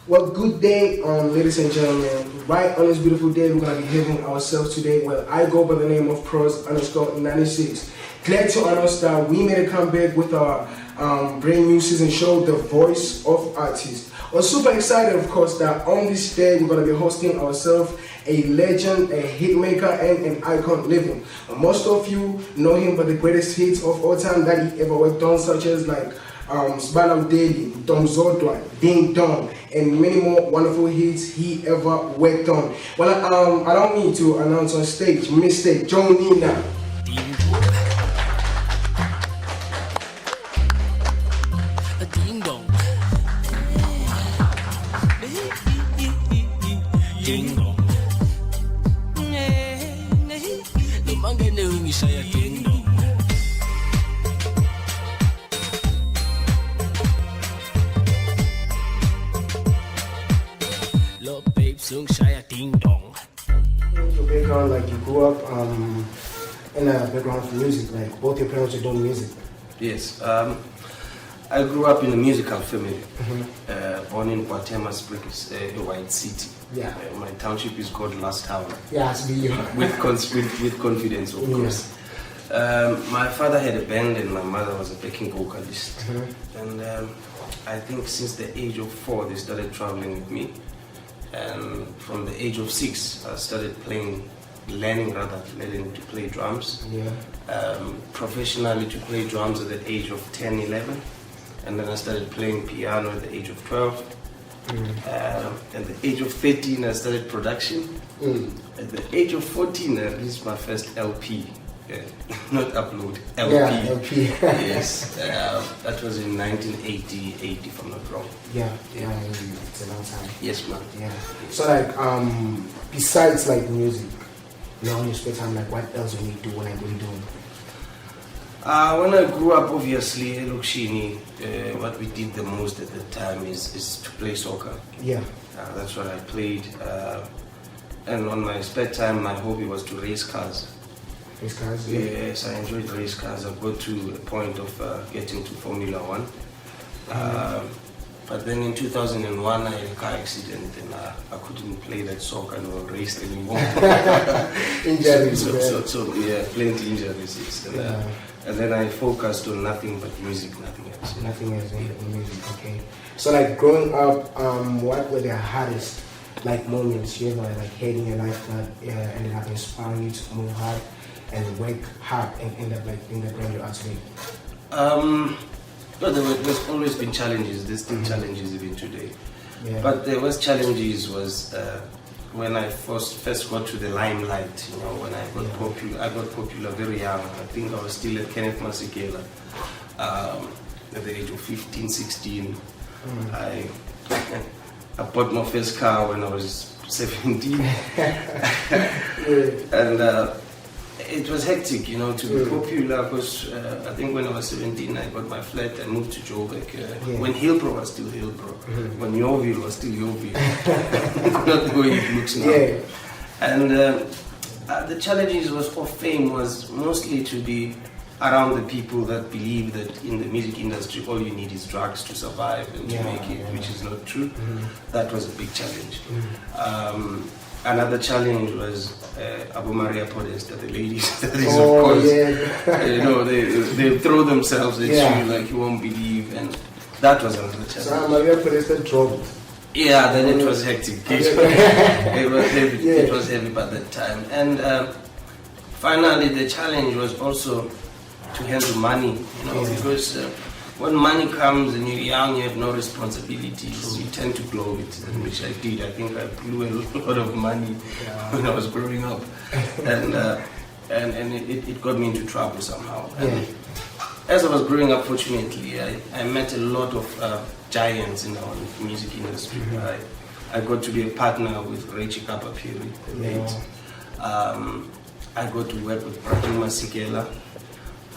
Well, good day, ladies and gentlemen. Right on this beautiful day, we're gonna be having ourselves today. Well, I go by the name of Pros_96. Glad to announce that we made a comeback with our brand new season show, The Voice of Artists. We're super excited, of course, that on this day we're gonna be hosting ourselves a legend, a hitmaker, and an icon living. Most of you know him by the greatest hits of all time that he ever worked on, such as like Sbalam Daily, Dom Zodwa, Ding Dong, and many more wonderful hits he ever worked on. Well, allow me to announce on stage, Mr. John Nina. Ding dong. Ding dong. Lumangene ngishaya ding dong. Lo babe sung shaya ding dong. Your background, like you grew up in a background of music, like both your parents are doing music. Yes, I grew up in a musical family, born in Guatemala Springs, a white city. Yeah. My township is called Last Town. Yeah, it's me. with confidence, of course. My father had a band and my mother was a backing vocalist. And I think since the age of 4, they started traveling with me. And from the age of 6, I started learning to play drums. Yeah. Professionally to play drums at the age of 10, 11. And then I started playing piano at the age of 12. At the age of 13, I started production. At the age of 14, I released my first LP. Not upload, LP. Yeah, LP. Yes, that was in 1980, if I'm not wrong. Yeah, it's a long time. Yes, ma'am. Yeah. So like, besides like music, on your spare time, like what else do you do? What are you doing? When I grew up, obviously, Elokshini, what we did the most at the time is to play soccer. Yeah. That's what I played. And on my spare time, my hobby was to race cars. Race cars? Yeah. Yes, I enjoyed race cars. I got to a point of getting to Formula 1. But then in 2001, I had a car accident and I couldn't play that soccer nor race anymore. Injuries. So yeah, plenty injuries. Yes. And then I focused on nothing but music, nothing else. Nothing else in music, okay. So like growing up, what were the hardest like moments you ever like had in your life that ended up inspiring you to move hard and work hard and end up like being the brand you are today? But there's always been challenges. There's still challenges even today. Yeah. But there was challenges was when I first got to the limelight. When I got popular. I got popular very young. I think I was still at Kenneth Masekela at the age of 15, 16. I bought my first car when I was 17, and it was hectic, to be popular because I think when I was 17 I got my flat and moved to Joburg when Hillbrow was still Hillbrow, when Yeoville was still Yeoville, not the way it looks now. Yeah. And the challenges of fame was mostly to be around the people that believe that in the music industry all you need is drugs to survive and to make it, which is not true. That was a big challenge. Another challenge was Abu Maria Podesta, the ladies. That is, of course, they throw themselves at you like you won't believe, and that was another challenge. So Maria Podesta dropped. Yeah, then it was hectic. It was heavy by that time. And finally, the challenge was also to handle money, because when money comes and you're young, you have no responsibilities, you tend to blow it, which I did. I think I blew a lot of money when I was growing up, and it got me into trouble somehow. And as I was growing up, fortunately, I met a lot of giants in our music industry. I got to be a partner with Rechi Kapapiri, the late. I got to work with Brahim Masekela.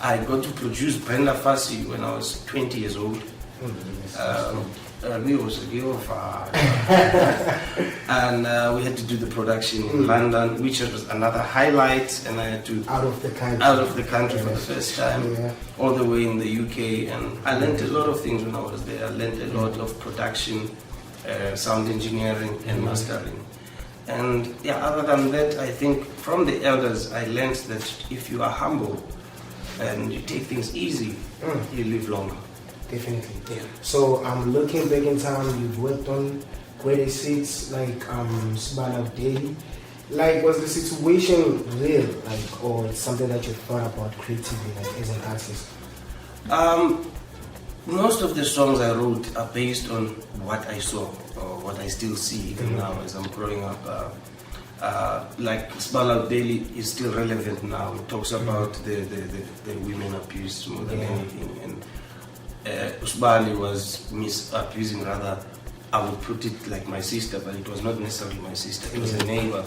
I got to produce Brenda Fassie when I was 20 years old. And we had to do the production in London, which was another highlight, and I had to out of the country for the first time, all the way in the UK, and I learned a lot of things when I was there. I learned a lot of production, sound engineering and mastering. And yeah, other than that, I think from the elders I learned that if you are humble and you take things easy, you live longer. Definitely. Yeah. So looking back in time, you've worked on grade 6, like Sibala Daily. Like, was the situation real, like, or it's something that you thought about creatively, like as an artist? Most of the songs I wrote are based on what I saw or what I still see even now as I'm growing up. Like Sibala Daily is still relevant now. It talks about the women abuse more than anything. And Usbali was abusing, rather, I would put it like my sister, but it was not necessarily my sister, it was a neighbor.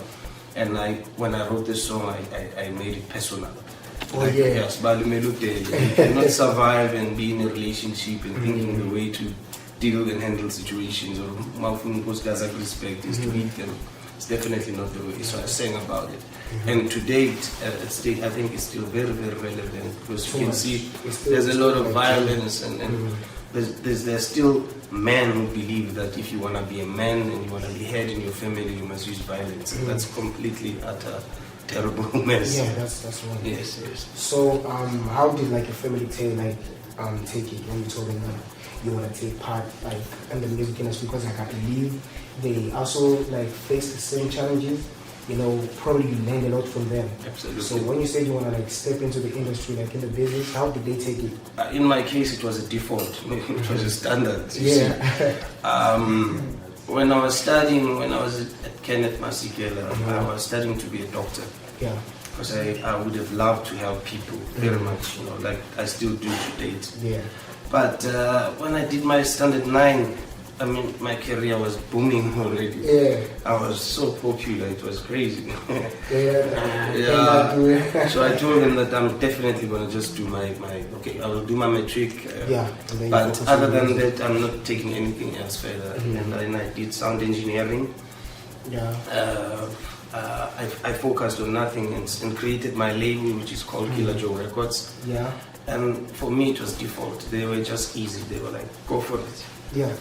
And when I wrote this song, I made it personal. Like, yes, Bali Melute, you cannot survive and be in a relationship and thinking the way to deal and handle situations or respect is to eat them. It's definitely not the way. So I sang about it. And to date, I think it's still very, very relevant because you can see there's a lot of violence and there's still men who believe that if you want to be a man and you want to be head in your family, you must use violence. And that's completely utter terrible mess. Yeah, that's one. Yes. So how did like your family take it when you told them that you want to take part like in the music industry? Because like I believe they also like face the same challenges. You know, probably you learned a lot from them. Absolutely. So when you said you want to like step into the industry, like in the business, how did they take it? In my case, it was a default. It was a standard. You see. When I was studying, when I was at Kenneth Masikela, I was studying to be a doctor. Yeah. Because I would have loved to help people very much, you know, like I still do to date. Yeah. But when I did my standard 9, I mean, my career was booming already. Yeah. I was so popular, it was crazy. Yeah. So I told them that I'm definitely going to just do I will do my matric. But other than that, I'm not taking anything else further. And then I did sound engineering. Yeah. I focused on nothing and created my label, which is called Killer Joe Records. Yeah. And for me, it was default. They were just easy. They were like, go for it. Yeah.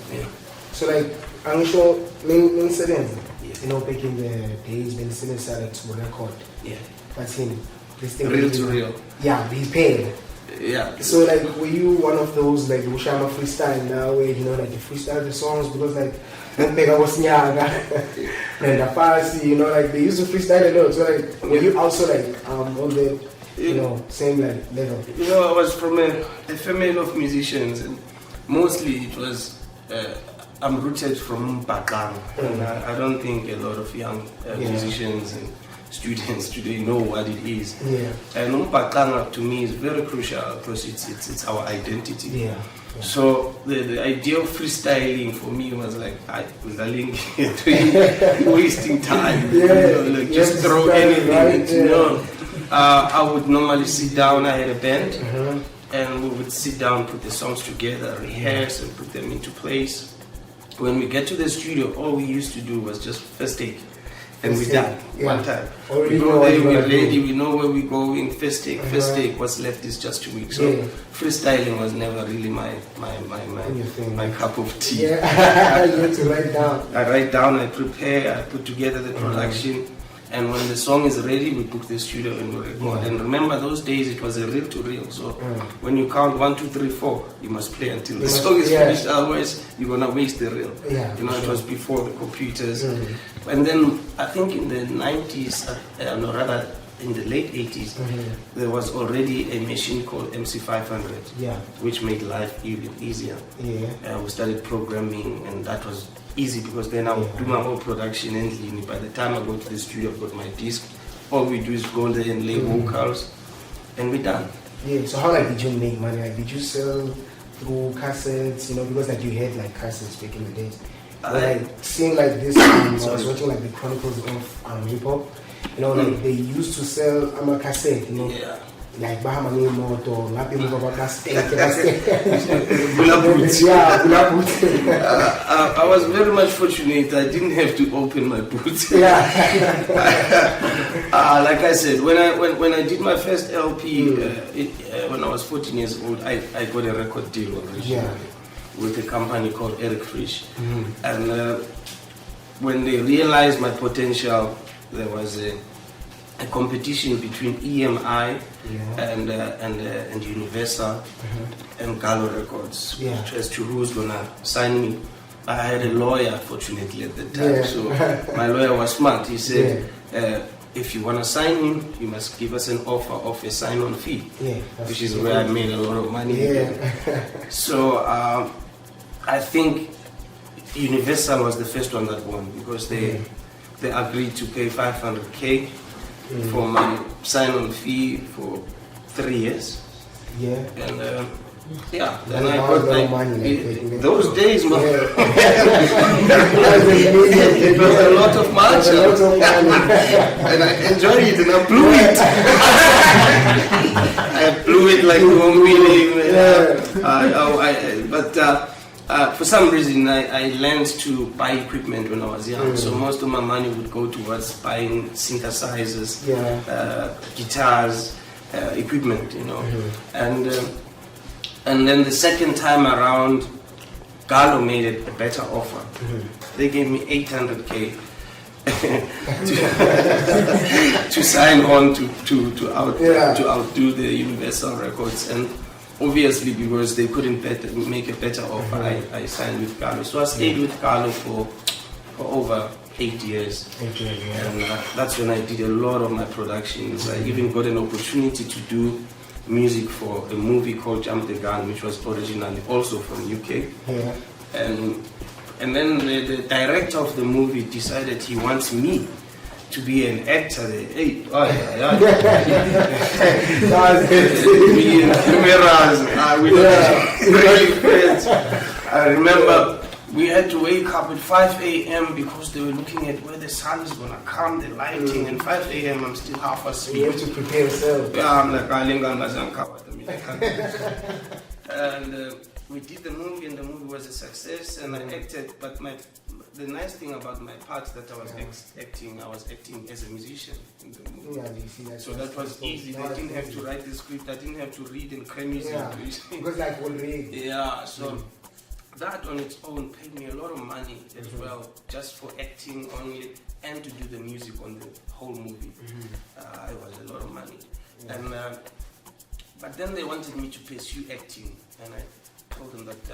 So like, I'm sure incident, you know, back in the days when the decided to record. Yeah. That's him. This thing Real to real. Yeah, be paid. Yeah. So like, were you one of those like Ushama freestyle now, where you know like you freestyle the songs because like Mpega was nyaga and the Farsi, you know, like they used to freestyle a lot. So like, were you also like on the same like level? You know, I was from a family of musicians, and mostly it was. I'm rooted from Bakang, and I don't think a lot of young musicians and students today know what it is. Yeah. And Bakang to me is very crucial because it's our identity. Yeah. So the idea of freestyling for me was like wasting time. Just throw anything. I would normally sit down. I had a band, and we would sit down, put the songs together, rehearse, and put them into place. When we get to the studio, all we used to do was just first take. And we're done one time. We go there, we're ready, we know where we're going, first take, what's left is just 2 weeks. So freestyling was never really my cup of tea. Yeah, you had to write down. I write down, I prepare, I put together the production, and when the song is ready, we book the studio and we record. And remember, those days it was a reel to reel. So when you count 1, 2, 3, 4, you must play until the song is finished. Otherwise, you're gonna waste the reel. Yeah, you know, it was before the computers. And then I think in the 90s, no, rather in the late 80s, there was already a machine called MC500, which made life even easier. We started programming, and that was easy because then I would do my whole production, and by the time I go to the studio, I've got my disc. All we do is go there and lay vocals, and we're done. Yeah. So how like did you make money? Like, did you sell through cassettes? You know, because like you had like cassettes back in the days. Like seeing like this, I was watching like the Chronicles of Hip Hop. You know, like they used to sell a cassette. You know. Yeah. Like Bahamani Moto, Lapi Mubaba I was very much fortunate. I didn't have to open my boots. Like I said, when I did my first LP, when I was 14 years old, I got a record deal originally. with a company called Eric Frisch. And when they realized my potential, there was a competition between EMI and Universal and Gallo Records, as to who's gonna sign me. I had a lawyer, fortunately, at the time, so my lawyer was smart. He said, if you wanna sign him, you must give us an offer of a sign-on fee, which is where I made a lot of money. So I think Universal was the first one that won, because they agreed to pay 500K for my sign-on fee for 3 years. And then I got like those days, man. It was a lot of money, and I enjoyed it, and I blew it. I blew it like you won't believe. But for some reason, I learned to buy equipment when I was young. So most of my money would go towards buying synthesizers, guitars, equipment, you know. And then the second time around, Gallo made it a better offer. They gave me 800K to sign on to outdo the Universal Records. And obviously, because they couldn't make a better offer, I signed with Gallo. So I stayed with Gallo for over 8 years. And that's when I did a lot of my productions. I even got an opportunity to do music for a movie called Jump the Gun, which was originally also from UK. And then the director of the movie decided he wants me to be an actor. Me and cameras, we were really friends. I remember we had to wake up at 5 a.m. because they were looking at where the sun is going to come, the lighting, and 5 a.m. I'm still half asleep. You have to prepare yourself. Yeah, I'm like, and we did the movie, and the movie was a success, and I acted, but the nice thing about my part that I was acting, I was acting as a musician in the movie. So that was easy. I didn't have to write the script, I didn't have to read and cram music. Because like we'll read. Yeah, so that on its own paid me a lot of money as well, just for acting only and to do the music on the whole movie. It was a lot of money. And but then they wanted me to pursue acting, and I told them that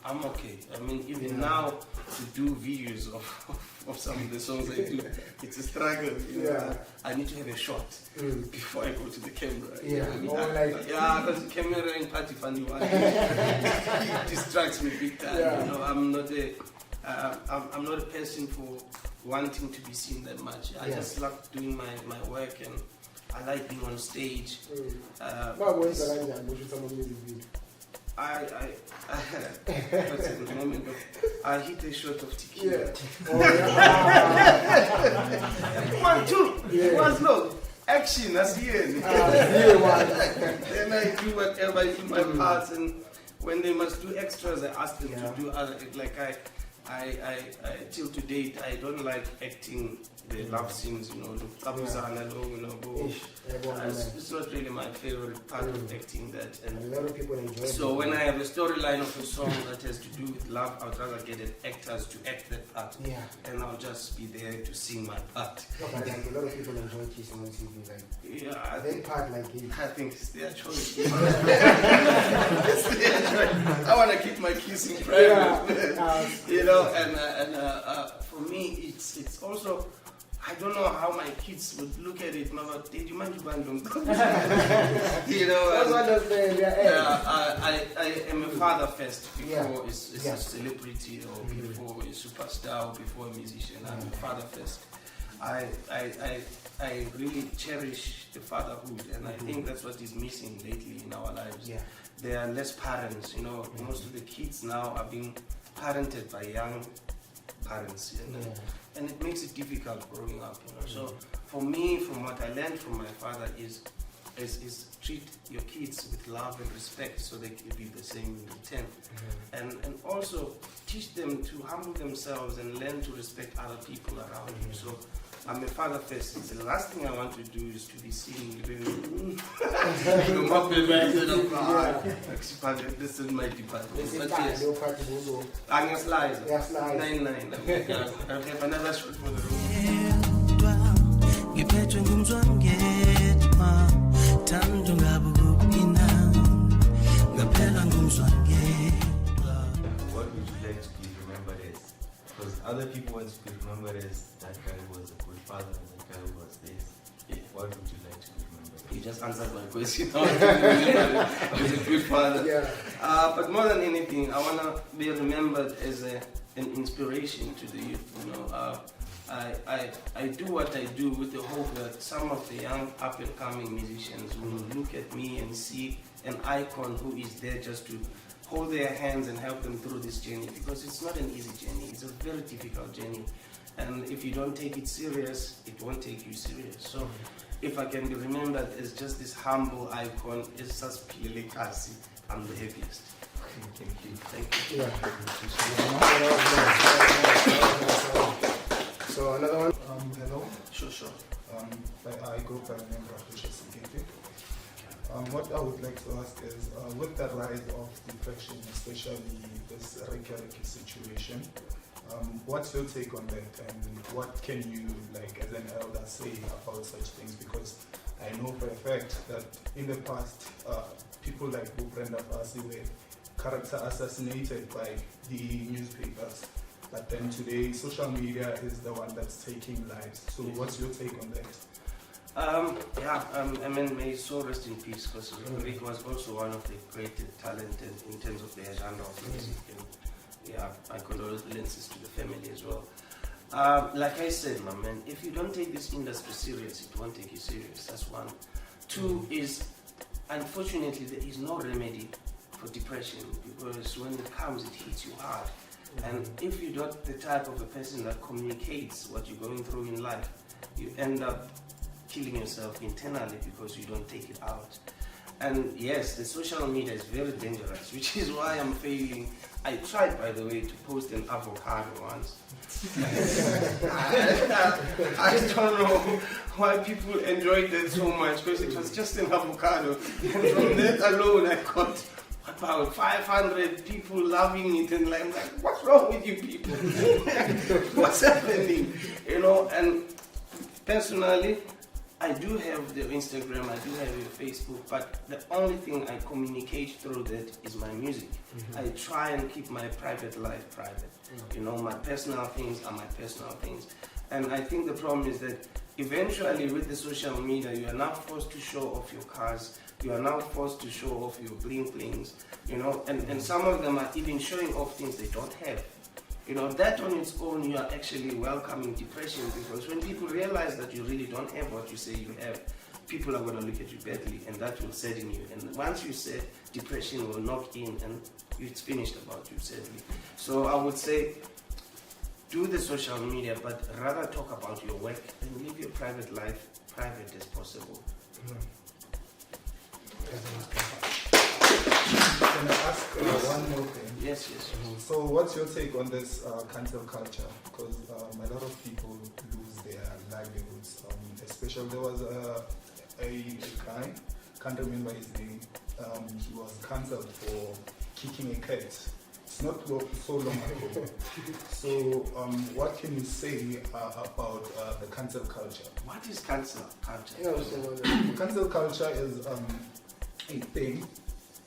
I'm okay. I mean, even now to do videos of some of the songs I do, it's a struggle. You know? I need to have a shot before I go to the camera. Because the camera in party funny one it distracts me big time. You know, I'm not a person for wanting to be seen that much. I just love doing my work, and I like being on stage. What's at the moment? I hit a shot of tequila. 1, 2, 1 slow. Action, that's the end. Then I do whatever, I do my parts, and when they must do extras, I ask them to do other. Like I till to date, I don't like acting the love scenes, you know, it's not really my favorite part of acting that. And a lot of people enjoy it. So when I have a storyline of a song that has to do with love, I'd rather get actors to act that part. And I'll just be there to sing my part. But like, a lot of people enjoy kissing on TV. Like, that part like it. I think it's their choice. It's their choice. I want to keep my kissing private. You know, and for me, it's also, I don't know how my kids would look at it. Mama, did you mind you know, I am a father first before it's a celebrity or before a superstar or before a musician. I'm a father first. I really cherish the fatherhood, and I think that's what is missing lately in our lives. There are less parents, you know. Most of the kids now are being parented by young parents, and it makes it difficult growing up, you know. So for me, from what I learned from my father is treat your kids with love and respect, so they can be the same in return, and also teach them to humble themselves and learn to respect other people around you. So I'm a father first. It's the last thing I want to do is to be seen living. This is my department. But yes, I'm a slicer. Yes, nice. 9-9. I have another shot for the room. Ngiphethwe ngumzwangedwa thando ngabukupina ngaphela ngumzwangedwa. What would you like to be remembered as? Because other people want to be remembered as that guy who was a good father and that guy who was this. What would you like to be remembered as? You just answered my question. I want to be remembered as a good father. Yeah. But more than anything, I want to be remembered as an inspiration to the youth. You know, I do what I do with the hope that some of the young up-and-coming musicians will look at me and see an icon who is there just to hold their hands and help them through this journey, because it's not an easy journey. It's a very difficult journey. And if you don't take it serious, it won't take you serious. So if I can be remembered as just this humble icon, it's just Pile Kasi, I'm the happiest. Thank you. Thank you. Yeah. So another one. Hello. Sure. I go by the name of Sikeke. What I would like to ask is, with the rise of depression, especially this Reykjavik situation, what's your take on that, and what can you, like, as an elder, say about such things? Because I know for a fact that in the past, people like Brenda Fassi were character assassinated by the newspapers. But then today, social media is the one that's taking lives. So what's your take on that? I mean, may his soul rest in peace, because Rick was also one of the greatest talented in terms of the genre of music. And yeah, my condolences to the family as well. Like I said, my man, if you don't take this industry serious, it won't take you serious. That's one. Two is, unfortunately, there is no remedy for depression, because when it comes, it hits you hard. And if you're not the type of a person that communicates what you're going through in life, you end up killing yourself internally because you don't take it out. And yes, the social media is very dangerous, which is why I'm failing. I tried, by the way, to post an avocado once. I don't know why people enjoyed that so much, because it was just an avocado. And from that alone, I got about 500 people loving it, and like, what's wrong with you people? What's happening? You know, and personally, I do have the Instagram, I do have the Facebook, but the only thing I communicate through that is my music. I try and keep my private life private. You know, my personal things are my personal things. And I think the problem is that eventually with the social media, you are now forced to show off your cars, you are now forced to show off your bling blings, you know, and some of them are even showing off things they don't have. You know, that on its own, you are actually welcoming depression, because when people realize that you really don't have what you say you have, people are going to look at you badly, and that will sadden you. And once you say, depression will knock in, and it's finished about you, sadly. So I would say, do the social media, but rather talk about your work and live your private life private as possible. Can I ask one more thing? Yes. So what's your take on this cancel culture? Because a lot of people lose their livelihoods. Especially there was a guy, can't remember his name, he was cancelled for kicking a cat. It's not so long ago. So what can you say about the cancel culture? What is cancel culture? Cancel culture is a thing.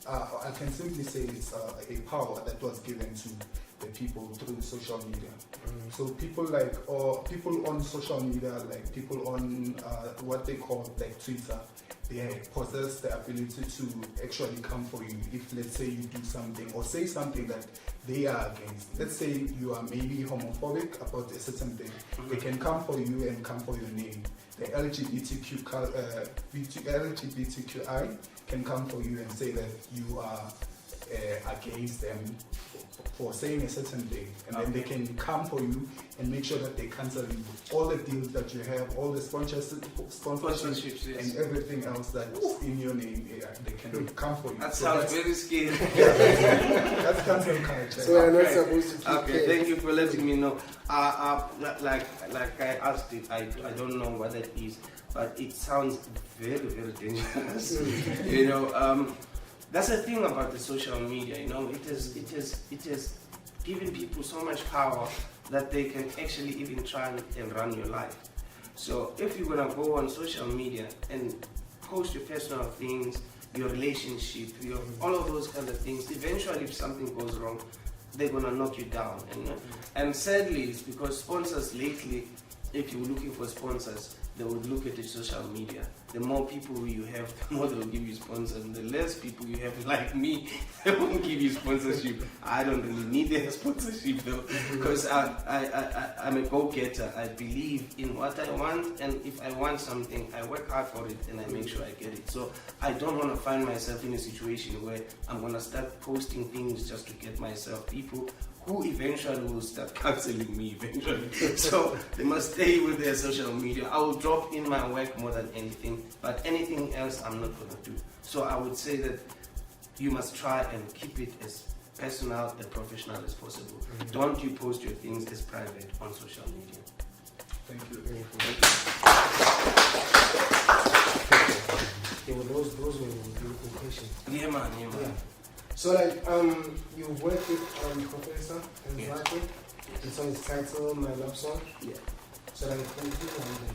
I can simply say it's a power that was given to the people through social media. So people people on social media, like people on what they call like Twitter, they possess the ability to actually come for you if, let's say, you do something or say something that they are against. Let's say you are maybe homophobic about a certain thing. They can come for you and come for your name. The LGBTQI can come for you and say that you are against them for saying a certain day, and then they can come for you and make sure that they cancel you all the deals that you have, all the sponsorships, yes. and everything else that's in your name. Yeah, they can come for you. That So sounds very scary. that's cancel culture. So we're not supposed to keep Okay, thank you for letting me know. Like I asked it, I don't know what that is, but it sounds very, very dangerous. You know, that's the thing about the social media. You know, it has given people so much power that they can actually even try and run your life. So if you're gonna go on social media and post your personal things, your relationship, all of those kind of things, eventually if something goes wrong, they're gonna knock you down. And sadly, it's because sponsors lately, if you're looking for sponsors, they would look at your social media. The more people you have, the more they'll give you sponsors. And the less people you have, like me, they won't give you sponsorship. I don't really need their sponsorship though, because I'm a go-getter. I believe in what I want, and if I want something, I work hard for it and I make sure I get it. So I don't want to find myself in a situation where I'm gonna start posting things just to get myself people who eventually will start canceling me eventually. So they must stay with their social media. I will drop in my work more than anything, but anything else I'm not gonna do. So I would say that you must try and keep it as personal and professional as possible. Don't you post your things as private on social media. Thank you. Yeah, well, those were beautiful questions. Yeah man. Yeah. So like you worked with Professor and Yes. Zaki. The song is titled My Love Song. Yeah. So like who perform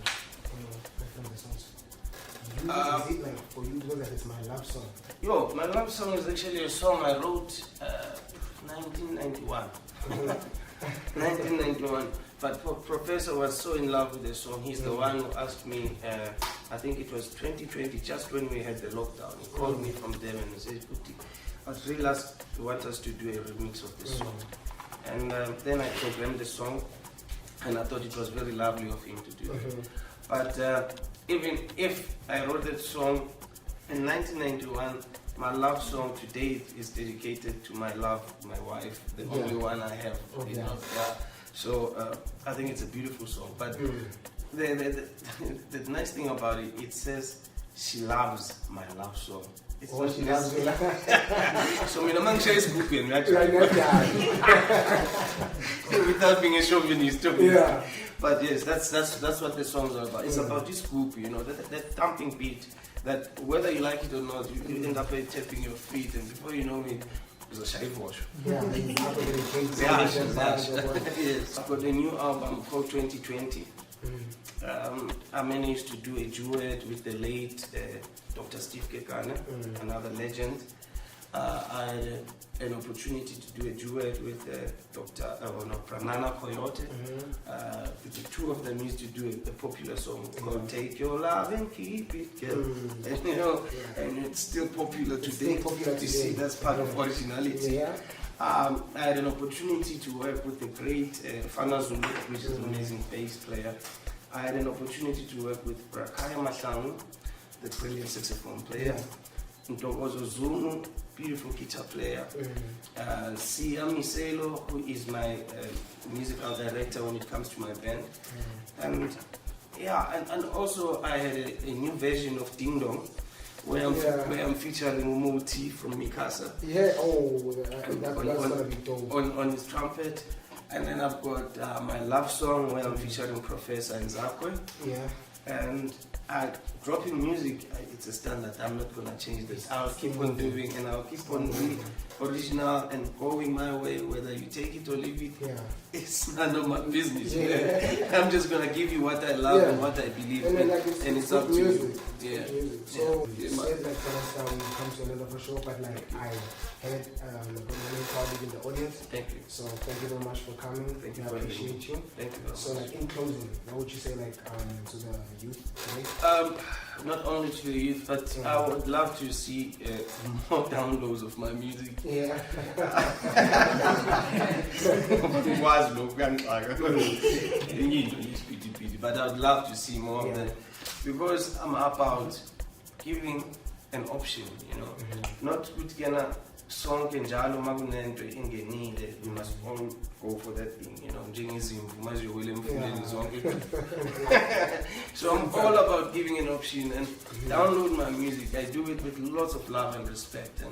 the songs? Is it like for you because like it's my love song? Yo, my love song is actually a song I wrote 1991. 1991. But Professor was so in love with the song. He's the one who asked me, I think it was 2020, just when we had the lockdown. He called me from Devon and said, Uti, I'd really want us to do a remix of this song. And then I programmed the song, and I thought it was very lovely of him to do it. But even if I wrote that song in 1991, my love song today is dedicated to my love, my wife, the only one I have. You know? Yeah. So I think it's a beautiful song. But the nice thing about it, it says she loves my love song. It's not She loves me. so when a man shares book and without being a chauvinist. Yeah. But yes, that's what the songs are about. It's about this group, you know, that thumping beat that whether you like it or not, you end up tapping your feet, and before you know it, it's a shy wash. Yeah, Yes. I've got a new album called 2020. I managed to do a duet with the late Dr. Steve Kekane, another legend. I had an opportunity to do a duet with Pranana Coyote. The two of them used to do a popular song called Take Your Love and Keep It, Girl. And, you know, and it's still popular today. You see, that's part of originality. Yeah. I had an opportunity to work with the great Fana Zulu, which is an amazing bass player. I had an opportunity to work with Rakaya Mahlangu, the brilliant saxophone player. Ntokozo Zulu, beautiful guitar player. Sia Miselo, who is my musical director when it comes to my band. And yeah, and also I had a new version of Ding Dong, where I'm featuring Umoti from Mikasa. Yeah, that's gonna be dope. On his trumpet. And then I've got my love song where I'm featuring Professor and Zakwe. Yeah. And dropping music, it's a standard. I'm not gonna change this. I'll keep on doing, and I'll keep on being original and going my way. Whether you take it or leave it, it's none of my business. I'm just gonna give you what I love and what I believe in, and it's up to you. Yeah. So you said like we come to another show, but like I had colleague in the audience. Thank you. So thank you very much for coming. Thank you. I appreciate you. Thank you. So like in closing, what would you say like to the youth today? Not only to the youth, but I would love to see more downloads of my music. Yeah. But I would love to see more of them, because I'm about giving an option, you know. Not good sonke njalo makunento ingenile, we must all go for that thing, you know, njengezimvu maziwele emfuleni zonke. So I'm all about giving an option and download my music. I do it with lots of love and respect,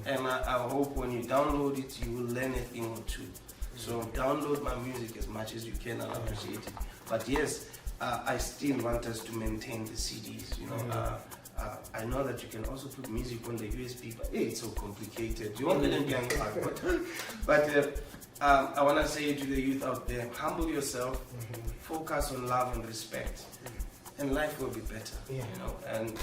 and I hope when you download it, you will learn a thing or two. So download my music as much as you can, and I appreciate it. But yes, I still want us to maintain the CDs, you know. I know that you can also put music on the USB, but it's so complicated. You won't let them but I want to say to the youth out there, humble yourself, focus on love and respect, and life will be better. You know, and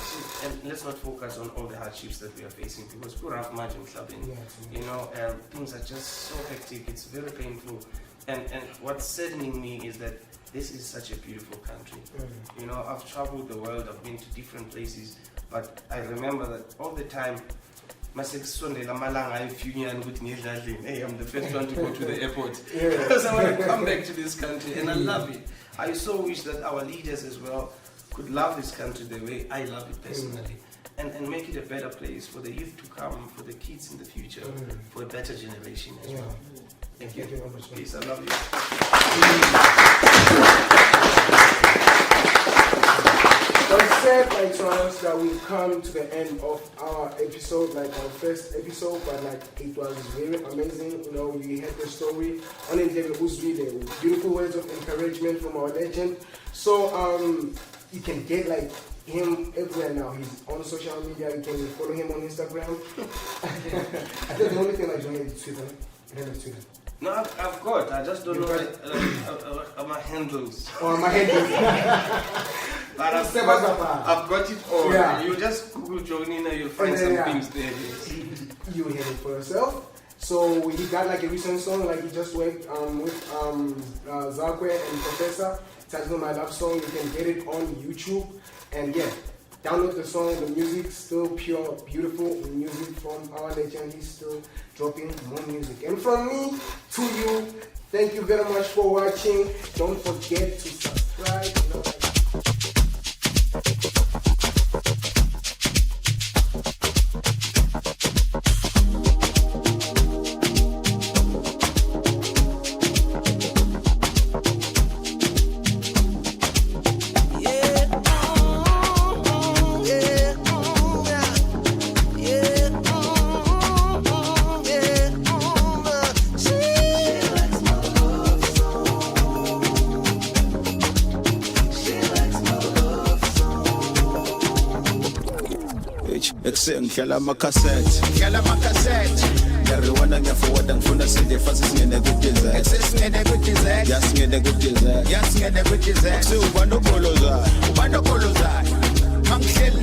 let's not focus on all the hardships that we are facing, because poor half margin clubbing, you know, things are just so hectic. It's very painful, and what's saddening me is that this is such a beautiful country. You know, I've traveled the world, I've been to different places, but I remember that all the time, hey, I'm the first one to go to the airport because I want to come back to this country, and I love it. I so wish that our leaders as well could love this country the way I love it personally, and make it a better place for the youth to come, for the kids in the future, for a better generation as well. Thank you. Peace, I love you. That's said, like Toronto, that we've come to the end of our episode, like our first episode, but like it was very amazing. You know, we had the story on David who's reading beautiful words of encouragement from our legend. So you can get like him everywhere now. He's on social media. You can follow him on Instagram. I think the only thing I don't have is Twitter. I don't have Twitter. No, I've got. I just don't know my handles. Oh, my handles. But I've got it all. Yeah. You just Google Jonina, you'll find some things there. You hear it for yourself. So he got like a recent song, like he just worked with Zakwe and Professor. Titled My Love Song. You can get it on YouTube. And yeah, download the song. The music still pure, beautiful music from our legend. He's still dropping more music. And from me to you, thank you very much for watching. Don't forget to subscribe. Ngihlala amakhasethi ngiyariwana ngiyaforward ngifuna sinde fast singene ku-desert yasingene ku-desert ubandokolozayo mangihlela